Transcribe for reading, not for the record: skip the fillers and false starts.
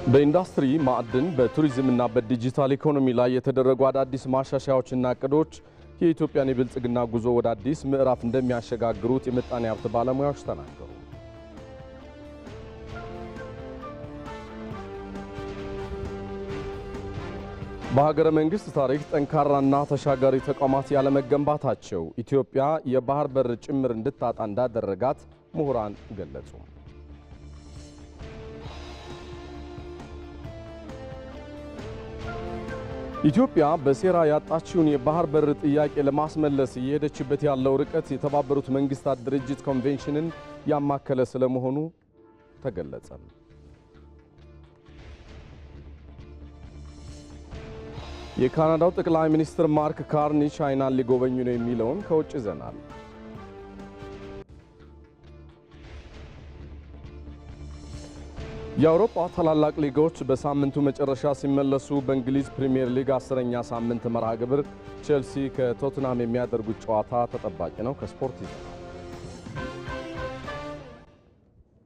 በኢንዱስትሪ ማዕድን በቱሪዝምና በዲጂታል ኢኮኖሚ ላይ የተደረጉ አዳዲስ ማሻሻያዎችና እቅዶች የኢትዮጵያን የብልጽግና ጉዞ ወደ አዲስ ምዕራፍ እንደሚያሸጋግሩት የምጣኔ ሀብት ባለሙያዎች ተናገሩ። በሀገረ መንግስት ታሪክ ጠንካራና ተሻጋሪ ተቋማት ያለመገንባታቸው ኢትዮጵያ የባህር በር ጭምር እንድታጣ እንዳደረጋት ምሁራን ገለጹ። ኢትዮጵያ በሴራ ያጣችውን የባህር በር ጥያቄ ለማስመለስ እየሄደችበት ያለው ርቀት የተባበሩት መንግስታት ድርጅት ኮንቬንሽንን ያማከለ ስለመሆኑ ተገለጸ። የካናዳው ጠቅላይ ሚኒስትር ማርክ ካርኒ ቻይናን ሊጎበኙ ነው የሚለውን ከውጭ ይዘናል። የአውሮፓ ታላላቅ ሊጎች በሳምንቱ መጨረሻ ሲመለሱ በእንግሊዝ ፕሪሚየር ሊግ 10ኛ ሳምንት መርሃ ግብር ቼልሲ ከቶትናም የሚያደርጉት ጨዋታ ተጠባቂ ነው። ከስፖርት ይዘናል።